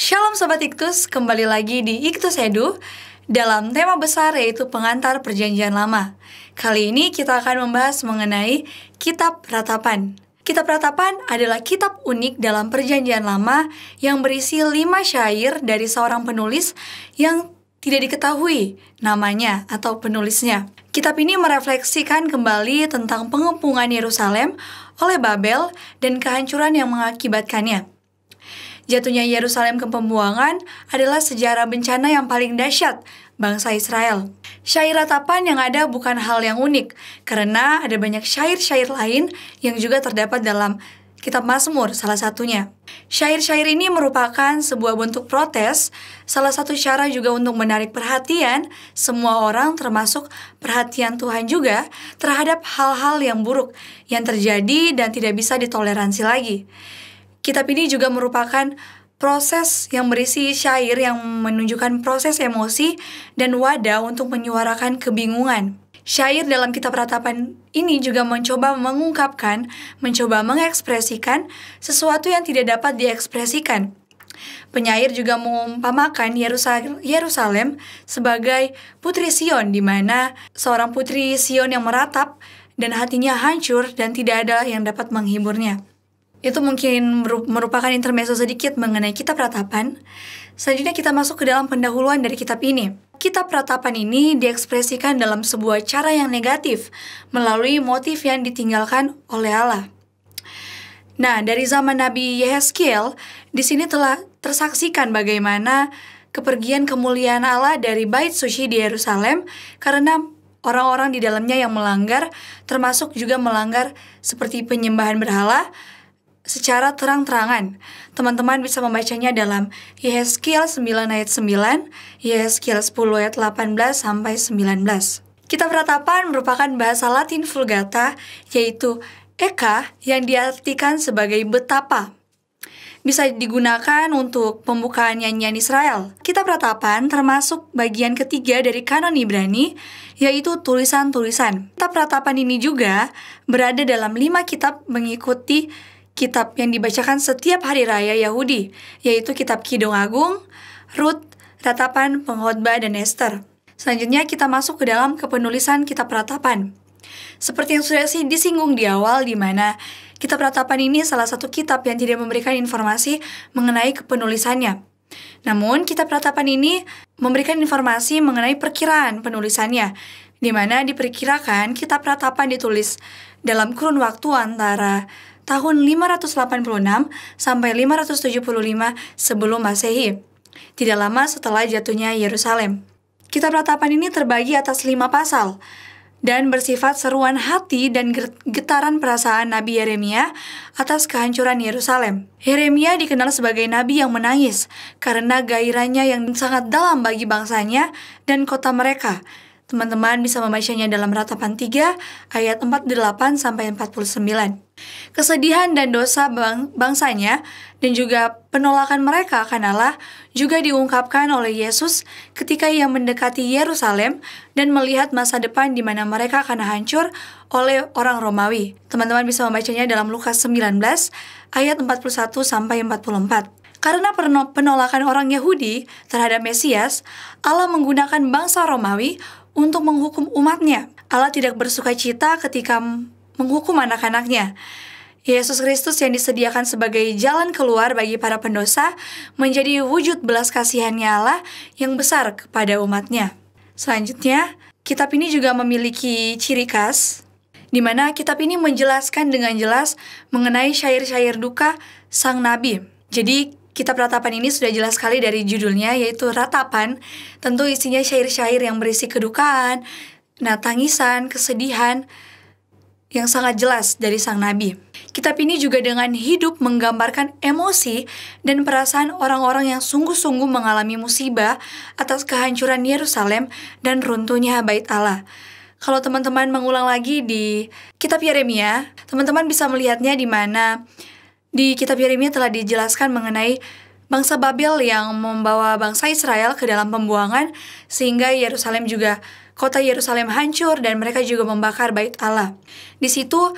Shalom Sobat Iktus, kembali lagi di Iktus Edu dalam tema besar yaitu pengantar perjanjian lama. Kali ini kita akan membahas mengenai Kitab Ratapan. Kitab Ratapan adalah kitab unik dalam perjanjian lama yang berisi 5 syair dari seorang penulis yang tidak diketahui namanya atau penulisnya. Kitab ini merefleksikan kembali tentang pengepungan Yerusalem oleh Babel dan kehancuran yang mengakibatkannya. Jatuhnya Yerusalem ke pembuangan adalah sejarah bencana yang paling dahsyat bangsa Israel. Syair ratapan yang ada bukan hal yang unik, karena ada banyak syair-syair lain yang juga terdapat dalam Kitab Mazmur salah satunya. Syair-syair ini merupakan sebuah bentuk protes, salah satu cara juga untuk menarik perhatian semua orang termasuk perhatian Tuhan juga terhadap hal-hal yang buruk yang terjadi dan tidak bisa ditoleransi lagi. Kitab ini juga merupakan proses yang berisi syair yang menunjukkan proses emosi dan wadah untuk menyuarakan kebingungan. Syair dalam kitab ratapan ini juga mencoba mengungkapkan, mencoba mengekspresikan sesuatu yang tidak dapat diekspresikan. Penyair juga mengumpamakan Yerusalem sebagai putri Sion, di mana seorang putri Sion yang meratap dan hatinya hancur dan tidak ada yang dapat menghiburnya. Itu mungkin merupakan intermezzo sedikit mengenai kitab ratapan. Selanjutnya kita masuk ke dalam pendahuluan dari kitab ini. Kitab ratapan ini diekspresikan dalam sebuah cara yang negatif melalui motif yang ditinggalkan oleh Allah. Nah, dari zaman Nabi Yehezkiel, di sini telah tersaksikan bagaimana kepergian kemuliaan Allah dari Bait Suci di Yerusalem karena orang-orang di dalamnya yang melanggar, termasuk juga melanggar seperti penyembahan berhala, secara terang-terangan. Teman-teman bisa membacanya dalam Yehezkiel 9 ayat 9, Yehezkiel 10 ayat 18 sampai 19. Kitab ratapan merupakan bahasa Latin Vulgata, yaitu eka yang diartikan sebagai betapa. Bisa digunakan untuk pembukaan nyanyian Israel. Kitab ratapan termasuk bagian ketiga dari kanon Ibrani, yaitu tulisan-tulisan. Kitab ratapan ini juga berada dalam 5 kitab mengikuti kitab yang dibacakan setiap hari raya Yahudi, yaitu kitab Kidung Agung, Rut, Ratapan, Pengkhotbah, dan Ester. Selanjutnya kita masuk ke dalam kepenulisan kitab ratapan. Seperti yang sudah disinggung di awal, di mana kitab ratapan ini salah satu kitab yang tidak memberikan informasi mengenai kepenulisannya. Namun, kitab ratapan ini memberikan informasi mengenai perkiraan penulisannya, di mana diperkirakan kitab ratapan ditulis dalam kurun waktu antara tahun 586 sampai 575 sebelum Masehi, tidak lama setelah jatuhnya Yerusalem. Kitab ratapan ini terbagi atas 5 pasal dan bersifat seruan hati dan getaran perasaan Nabi Yeremia atas kehancuran Yerusalem. Yeremia dikenal sebagai nabi yang menangis karena gairahnya yang sangat dalam bagi bangsanya dan kota mereka. Teman-teman bisa membacanya dalam Ratapan 3 ayat 48 sampai 49. Kesedihan dan dosa bangsanya dan juga penolakan mereka akan Allah juga diungkapkan oleh Yesus ketika ia mendekati Yerusalem dan melihat masa depan di mana mereka akan hancur oleh orang Romawi. Teman-teman bisa membacanya dalam Lukas 19 ayat 41 sampai 44. Karena penolakan orang Yahudi terhadap Mesias, Allah menggunakan bangsa Romawi untuk menghukum umatnya. Allah tidak bersuka cita ketika menghukum anak-anaknya. Yesus Kristus yang disediakan sebagai jalan keluar bagi para pendosa menjadi wujud belas kasihannya Allah yang besar kepada umatnya. Selanjutnya, kitab ini juga memiliki ciri khas, di mana kitab ini menjelaskan dengan jelas mengenai syair-syair duka sang nabi. Jadi, kitab ratapan ini sudah jelas sekali dari judulnya, yaitu ratapan. Tentu isinya syair-syair yang berisi kedukaan, tangisan, kesedihan yang sangat jelas dari sang nabi. Kitab ini juga dengan hidup menggambarkan emosi dan perasaan orang-orang yang sungguh-sungguh mengalami musibah atas kehancuran Yerusalem dan runtuhnya bait Allah. Kalau teman-teman mengulang lagi di kitab Yeremia, teman-teman bisa melihatnya di mana di kitab Yeremia telah dijelaskan mengenai bangsa Babel yang membawa bangsa Israel ke dalam pembuangan sehingga kota Yerusalem hancur dan mereka juga membakar bait Allah. Di situ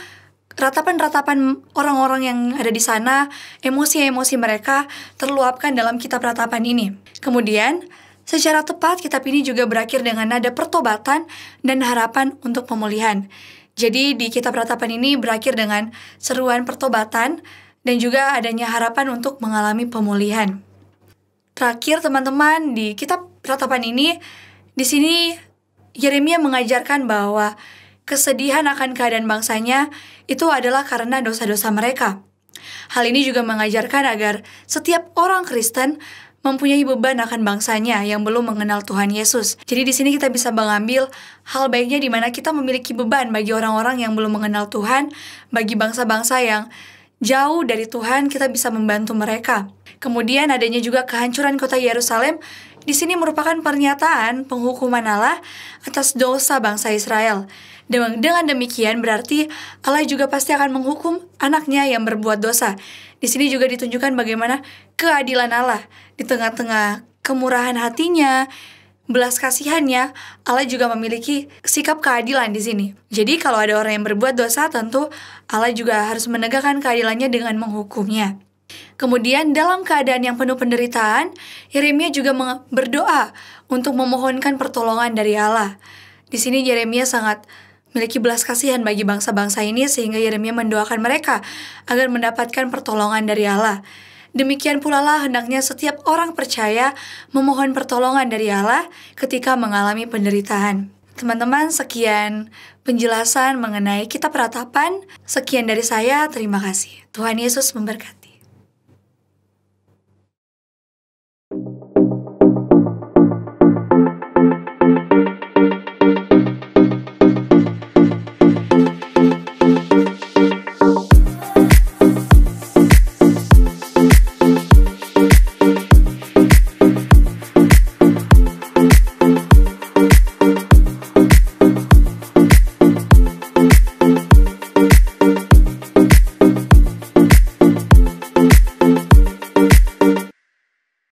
ratapan-ratapan orang-orang yang ada di sana, emosi-emosi mereka terluapkan dalam kitab ratapan ini. Kemudian, secara tepat kitab ini juga berakhir dengan nada pertobatan dan harapan untuk pemulihan. Jadi di kitab ratapan ini berakhir dengan seruan pertobatan dan juga adanya harapan untuk mengalami pemulihan. Terakhir teman-teman, di kitab ratapan ini, di sini Yeremia mengajarkan bahwa kesedihan akan keadaan bangsanya itu adalah karena dosa-dosa mereka. Hal ini juga mengajarkan agar setiap orang Kristen mempunyai beban akan bangsanya yang belum mengenal Tuhan Yesus. Jadi di sini kita bisa mengambil hal baiknya di mana kita memiliki beban bagi orang-orang yang belum mengenal Tuhan, bagi bangsa-bangsa yang jauh dari Tuhan, kita bisa membantu mereka. Kemudian adanya juga kehancuran kota Yerusalem. Di sini merupakan pernyataan penghukuman Allah atas dosa bangsa Israel. Dengan demikian berarti Allah juga pasti akan menghukum anaknya yang berbuat dosa. Di sini juga ditunjukkan bagaimana keadilan Allah. Di tengah-tengah kemurahan hatinya, belas kasihannya, Allah juga memiliki sikap keadilan di sini. Jadi kalau ada orang yang berbuat dosa, tentu Allah juga harus menegakkan keadilannya dengan menghukumnya. Kemudian dalam keadaan yang penuh penderitaan, Yeremia juga berdoa untuk memohonkan pertolongan dari Allah. Di sini Yeremia sangat memiliki belas kasihan bagi bangsa-bangsa ini sehingga Yeremia mendoakan mereka agar mendapatkan pertolongan dari Allah. Demikian pula lah hendaknya setiap orang percaya memohon pertolongan dari Allah ketika mengalami penderitaan. Teman-teman, sekian penjelasan mengenai kitab ratapan. Sekian dari saya, terima kasih. Tuhan Yesus memberkati.